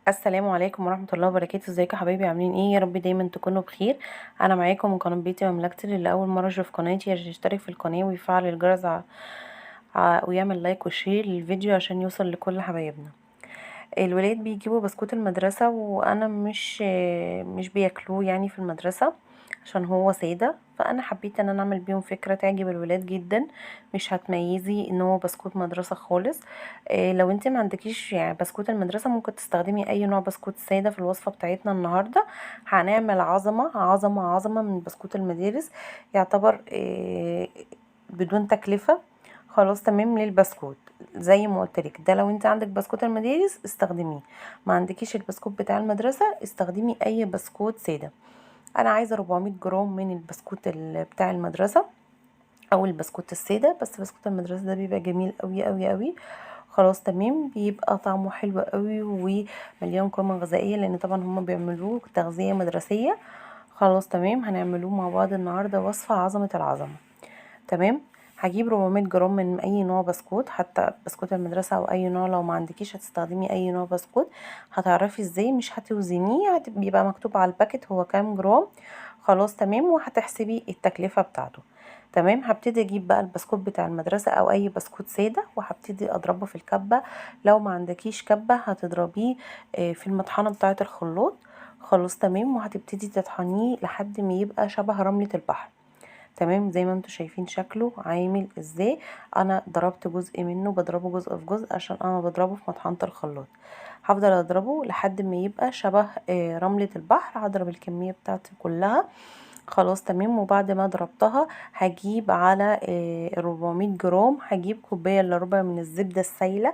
السلام عليكم ورحمة الله وبركاته. ازيكم يا حبايبي؟ عاملين ايه؟ يا رب دايما تكونوا بخير. انا معاكم من قناة بيتي ومملكتي. اللي اول مرة يشوف قناتي يشترك في القناة ويفعل الجرس ويعمل لايك وشير للفيديو عشان يوصل لكل حبايبنا. الولاد بيجيبوا بسكوت المدرسة وانا مش بياكلوه يعني في المدرسة عشان هو سادة، فانا حبيت ان انا اعمل بيهم فكرة تعجب الولاد جدا. مش هتميزي ان هو بسكوت مدرسة خالص. لو انت ما عندكيش يعني بسكوت المدرسة ممكن تستخدمي اي نوع بسكوت سادة. في الوصفة بتاعتنا النهاردة هنعمل عظمة عظمة عظمة من بسكوت المدارس، يعتبر بدون تكلفة. خلاص تمام للبسكوت. زي ما قلت لك، ده لو انت عندك بسكوت المدارس استخدميه، ما عندكيش البسكوت بتاع المدرسة استخدمي اي بسكوت سادة. انا عايزة 400 جرام من البسكوت بتاع المدرسة او البسكوت السادة، بس بسكوت المدرسة ده بيبقى جميل قوي قوي قوي. خلاص تمام، بيبقى طعمه حلو قوي ومليان قيمة غذائية، لان طبعا هما بيعملوه تغذية مدرسية. خلاص تمام، هنعملوه مع بعض النهاردة وصفة عظمة العظمة. تمام. هجيب 400 جرام من اي نوع بسكوت، حتى بسكوت المدرسة او اي نوع. لو ما عندكيش هتستخدمي اي نوع بسكوت. هتعرفي ازاي؟ مش هتوزنيه، بيبقى مكتوب على الباكت هو كام جرام. خلاص تمام، وهتحسبي التكلفة بتاعته. تمام. هبتدي اجيب بقى البسكوت بتاع المدرسة او اي بسكوت سادة وهبتدي اضربه في الكبة. لو ما عندكيش كبة هتضربيه في المطحنة بتاعة الخلاط. خلاص تمام، وهتبتدي تطحنيه لحد ما يبقى شبه رملة البحر. تمام، زي ما انتوا شايفين شكله عامل ازاي. انا ضربت جزء منه، بضربه جزء في جزء عشان انا بضربه في مطحنة الخلاط. هفضل اضربه لحد ما يبقى شبه رملة البحر. هضرب الكمية بتاعتي كلها. خلاص تمام، وبعد ما ضربتها هجيب على 400 جرام، هجيب كوباية الا ربع من الزبدة السايلة.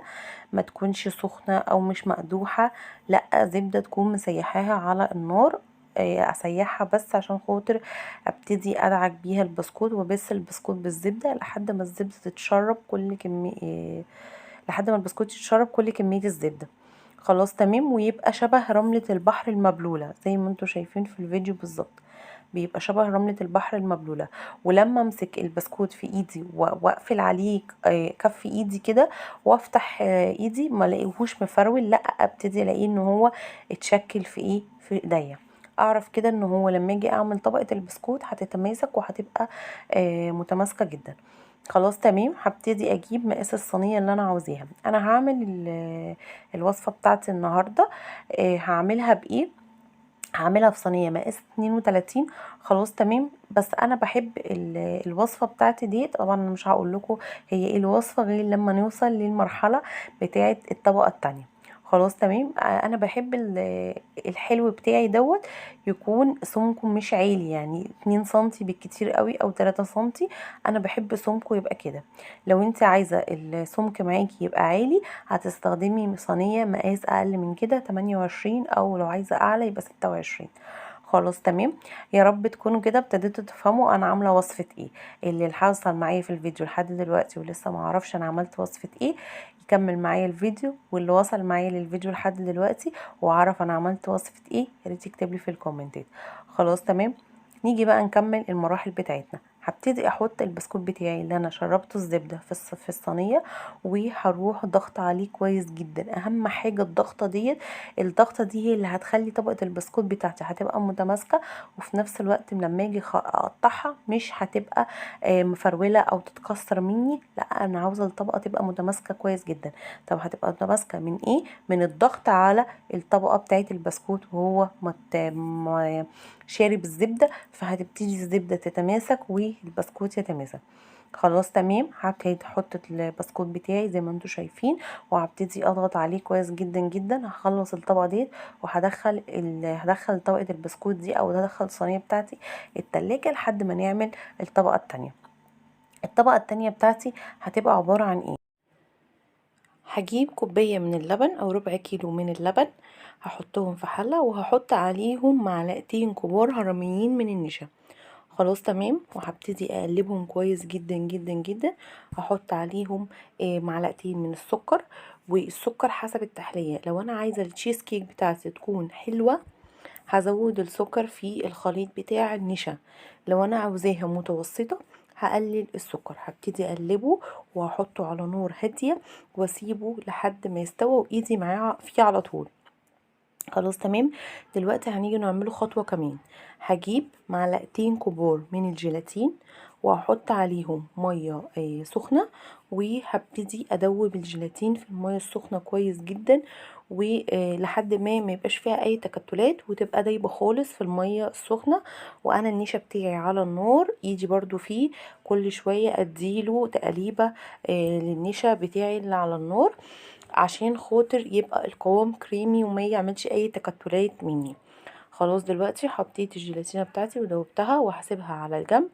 ما تكونش سخنة او مش مقدوحة، لا زبدة تكون مسيحاها على النار. اسيحها بس عشان خاطر ابتدي ادعك بيها البسكوت وبس البسكوت بالزبدة لحد ما الزبدة تتشرب كل كمية، لحد ما البسكوت يتشرب كل كمية الزبدة. خلاص تمام، ويبقى شبه رملة البحر المبلولة زي ما انتوا شايفين في الفيديو بالظبط. بيبقى شبه رملة البحر المبلولة. ولما امسك البسكوت في ايدي واقفل عليه كف ايدي كده، وافتح ايدي ما الاقيهوش مفرول، لا ابتدي الاقيه ان هو اتشكل في ايه، في ايديا. اعرف كده ان هو لما اجي اعمل طبقة البسكوت هتتماسك وهتبقى متماسكة جدا. خلاص تمام، هبتدي اجيب مقاس الصينيه اللي انا عاوزاها. انا هعمل الوصفه بتاعتي النهارده. هعملها بايه؟ هعملها في صينيه مقاس 32. خلاص تمام، بس انا بحب الوصفه بتاعتي دي. طبعا انا مش هقول لكم هي ايه الوصفه غير لما نوصل للمرحله بتاعه الطبقه التانية. خلاص تمام. انا بحب الحلو بتاعي دوت يكون سمكه مش عالي، يعني 2 سنتي بالكتير قوي او 3 سنتي. انا بحب سمكه يبقى كده. لو انت عايزه السمك معاكي يبقى عالي هتستخدمي صينيه مقاس اقل من كده 28، او لو عايزه اعلى يبقى 26. خلاص تمام. يا رب تكونوا كده ابتديتوا تفهموا انا عامله وصفه ايه. اللي حصل معايا في الفيديو لحد دلوقتي ولسه ما عرفش انا عملت وصفه ايه يكمل معايا الفيديو، واللي وصل معايا للفيديو لحد دلوقتي وعرف انا عملت وصفه ايه يا ريت يكتب لي في الكومنتات. خلاص تمام. نيجي بقى نكمل المراحل بتاعتنا. هبتدي احط البسكوت بتاعي اللي انا شربته الزبده في الصينيه، وهروح ضغط عليه كويس جدا. اهم حاجه الضغطه ديت. الضغطه دي هي اللي هتخلي طبقه البسكوت بتاعتي هتبقى متماسكه، وفي نفس الوقت لما اجي اقطعها مش هتبقى مفروله او تتكسر مني. لا انا عاوزه الطبقه تبقى متماسكه كويس جدا. طب هتبقى متماسكه من ايه؟ من الضغط على الطبقه بتاعه البسكوت وهو شارب الزبده، فهتبتدي الزبده تتماسك والبسكوت يتماسك. خلاص تمام. هبتدي احط البسكوت بتاعي زي ما انتم شايفين، وهبتدي اضغط عليه كويس جدا جدا. هخلص الطبقه ديت وهدخل هدخل طبقه البسكوت دي او هدخل الصينيه بتاعتي التلاجة لحد ما نعمل الطبقه التانية. الطبقه التانية بتاعتي هتبقى عباره عن ايه؟ هجيب كوبايه من اللبن او ربع كيلو من اللبن، هحطهم في حله وهحط عليهم معلقتين كبار هرميين من النشا. خلاص تمام، وهبتدي اقلبهم كويس جدا جدا جدا. هحط عليهم معلقتين من السكر، والسكر حسب التحلية. لو انا عايزة التشيز كيك بتاعتي تكون حلوة هزود السكر في الخليط بتاع النشا. لو انا عاوزاها متوسطة هقلل السكر. هبتدي اقلبه وهحطه على نار هادية واسيبه لحد ما يستوى وايدي معاه فيه على طول. خلاص تمام. دلوقتي هنيجي نعمله خطوة كمان. هجيب معلقتين كبار من الجيلاتين وهحط عليهم مية سخنة، وهبتدي ادوب الجيلاتين في المية السخنة كويس جدا، ولحد ما يبقاش فيها اي تكتلات وتبقى دايبة خالص في المية السخنة. وانا النشا بتاعي على النار، ايدي برضو فيه كل شوية اديله تقليبة للنشا بتاعي اللي على النار، عشان خاطر يبقى القوام كريمي وما يعملش اي تكتلات مني. خلاص دلوقتي حطيت الجيلاتينة بتاعتي ودوبتها وهسيبها على الجنب.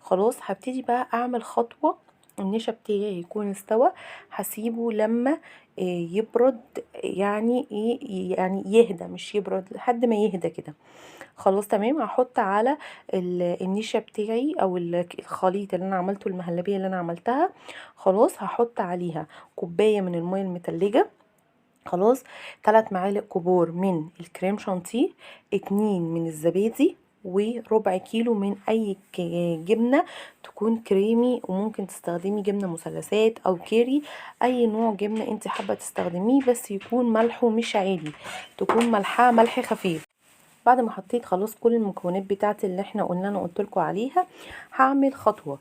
خلاص هبتدي بقى اعمل خطوة. النشا بتاعي يكون استوى، هسيبه لما يبرد، يعني ايه، يعني يهدى مش يبرد، لحد ما يهدى كده. خلاص تمام. هحط على النشا بتاعي او الخليط اللي انا عملته، المهلبية اللي انا عملتها، خلاص هحط عليها كوباية من المية المتلجة، خلاص 3 معالق كبار من الكريم شانتيه، 2 من الزبادي، وربع كيلو من اي جبنة تكون كريمي، وممكن تستخدمي جبنة مثلثات او كيري، اي نوع جبنة انت حابة تستخدميه، بس يكون ملحه مش عالي، تكون ملحها ملح خفيف. بعد ما حطيت خلاص كل المكونات بتاعتي اللي احنا قلنا انا قلتلكوا عليها، هعمل خطوة.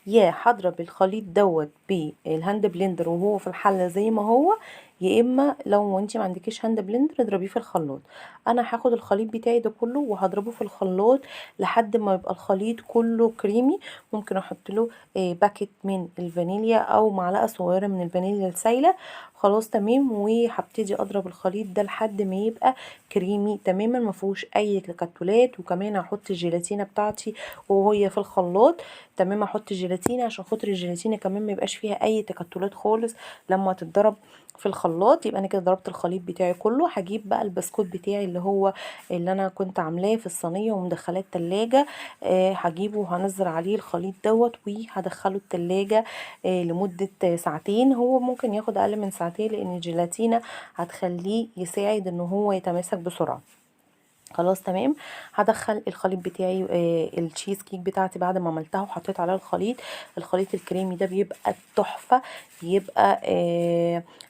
يا هضرب الخليط دوت بالهاند بلندر وهو في الحلة زي ما هو، يا اما لو انتي ما عندكيش هاند بلندر اضربيه في الخلاط. انا هاخد الخليط بتاعي ده كله وهضربه في الخلاط لحد ما يبقى الخليط كله كريمي. ممكن احط له باكت من الفانيليا او معلقة صغيرة من الفانيليا السايلة. خلاص تمام. وهبتدي اضرب الخليط ده لحد ما يبقى كريمي تماما، مفيهوش اي تكتلات. وكمان هحط الجيلاتينه بتاعتي وهي في الخلاط. تمام. احط الجيلاتينه عشان خاطر الجيلاتينه كمان ما يبقاش فيها اي تكتلات خالص لما تتضرب في الخلاط. يبقى انا كده ضربت الخليط بتاعي كله. هجيب بقى البسكوت بتاعي اللي هو اللي انا كنت عاملاه في الصينيه ومدخلاه التلاجة، هجيبه وهنزل عليه الخليط دوت وهدخله التلاجة لمده ساعتين. هو ممكن ياخد اقل من ساعتين لان الجيلاتينه هتخليه يساعد ان هو يتماسك بسرعه. خلاص تمام. هدخل الخليط بتاعي التشيز كيك بتاعتي بعد ما عملتها وحطيت عليها الخليط الكريمي ده بيبقى تحفة. بيبقى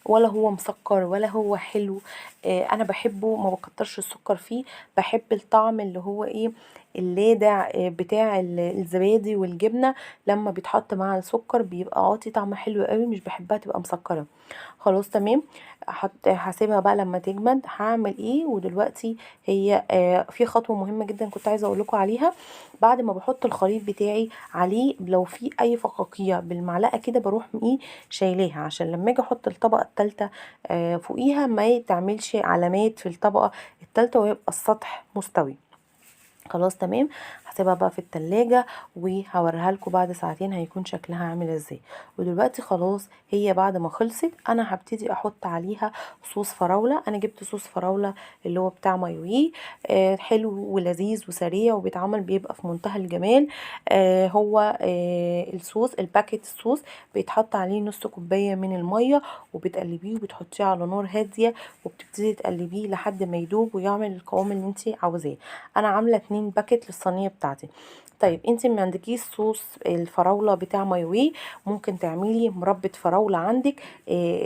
ولا هو مسكر ولا هو حلو. انا بحبه ما بكترش السكر فيه. بحب الطعم اللي هو ايه، اللادع بتاع الزبادي والجبنة لما بيتحط مع السكر بيبقى عاطي طعم حلو قوي، مش بحبها تبقى مسكرة. خلاص تمام. هسيبها بقى لما تجمد. هعمل ايه ودلوقتي هي في خطوه مهمه جدا كنت عايزه اقول لكم عليها. بعد ما بحط الخليط بتاعي عليه، لو في اي فقاقيع بالمعلقه كده بروح ايه شايلاها، عشان لما اجي احط الطبقه الثالثه فوقيها ما تعملش علامات في الطبقه الثالثه ويبقى السطح مستوي. خلاص تمام. هسيبها بقى في التلاجة وهوريها لكم بعد ساعتين هيكون شكلها عامل ازاي. ودلوقتي خلاص هي بعد ما خلصت انا هبتدي احط عليها صوص فراولة. انا جبت صوص فراولة اللي هو بتاع مايوي، حلو ولذيذ وسريع وبيتعمل بيبقى في منتهى الجمال. هو الصوص الباكيت الصوص بيتحط عليه نص كوباية من المية، وبتقلبيه وبتحطيه على نار هادية، وبتبتدي تقلبيه لحد ما يدوب ويعمل القوام اللي انت عاوزاه. انا عامله 2 باكت للصينيه بتاعتي. طيب انت ما عندكيش صوص الفراوله بتاع مايوي، ممكن تعملي مربى فراوله عندك.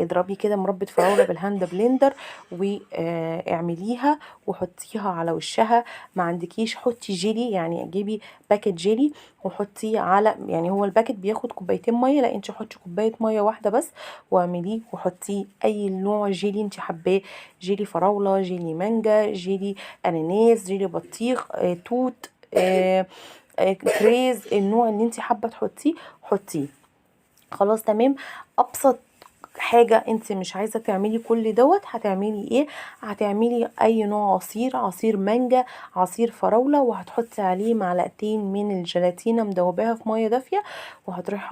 اضربي كده مربى فراوله بالهاند بلندر واعمليها وحطيها على وشها. ما عندكيش حطي جيلي، يعني جيبي باكت جيلي وحطيه على، يعني هو الباكت بياخد كوبايتين ميه، لا انت حطي كوبايه ميه واحده بس واعمليه وحطيه اي نوع جيلي انت حباه. جيلي فراوله، جيلي مانجا، جيلي اناناس، جيلي بطيخ، توت، كريز، النوع اللي انت حابه تحطيه حطيه. خلاص تمام. ابسط حاجة انت مش عايزة تعملي كل دوت، هتعملي ايه؟ هتعملي اي نوع عصير، عصير مانجا، عصير فراولة، وهتحطي عليه معلقتين من الجيلاتينة مدوباها في مية دافية، وهتروحي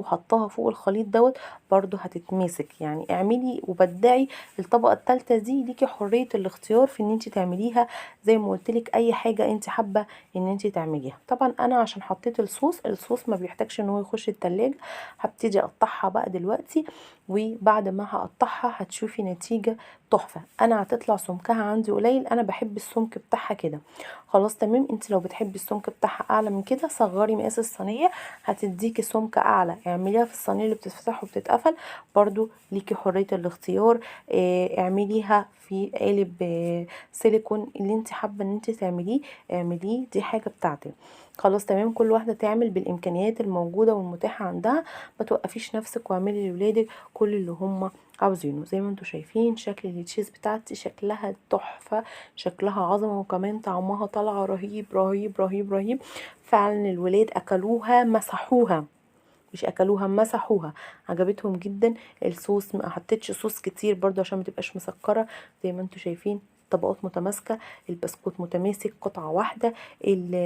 حطاها فوق الخليط دوت، برضو هتتماسك. يعني اعملي وبدعي الطبقة التالتة دي ليكي حرية الاختيار في ان انت تعمليها زي ما قلتلك، اي حاجة انت حابة ان انت تعمليها. طبعا انا عشان حطيت الصوص ما بيحتاجش ان هو يخش التلاجة. هبتدي اقطعها بقى دلوقتي، وبعد ما هقطعها هتشوفي نتيجة تحفه. انا هتطلع سمكها عندي قليل، انا بحب السمك بتاعها كده. خلاص تمام. انت لو بتحبي السمك بتاعها اعلى من كده صغري مقاس الصينيه، هتديكي سمك اعلى، اعمليها في الصينيه اللي بتتفتح وبتتقفل، برضو ليكي حريه الاختيار. اعمليها في قالب سيليكون، اللي انت حابه ان انت تعمليه اعمليه، دي حاجه بتاعتك. خلاص تمام. كل واحده تعمل بالامكانيات الموجوده والمتاحه عندها، ما توقفيش نفسك، واعملي لولادك كل اللي هم عاوزينه. زي ما انتوا شايفين شكل التشيز بتاعتي شكلها تحفه، شكلها عظمه، وكمان طعمها طالعه رهيب رهيب رهيب رهيب. فعلا الولاد اكلوها مسحوها، مش اكلوها مسحوها، عجبتهم جدا. الصوص ما حطيتش صوص كتير برضو عشان ما تبقاش مسكره. زي ما انتوا شايفين طبقات متماسكه، البسكوت متماسك قطعه واحده،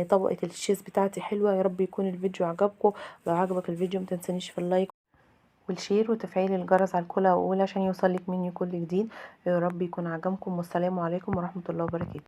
طبقه الشيز بتاعتي حلوه. يا رب يكون الفيديو عجبكم. لو عجبك الفيديو ما تنسانيش في اللايك والشير وتفعيل الجرس على الكل اول عشان يوصلك مني كل جديد. يا رب يكون عجبكم، والسلام عليكم ورحمه الله وبركاته.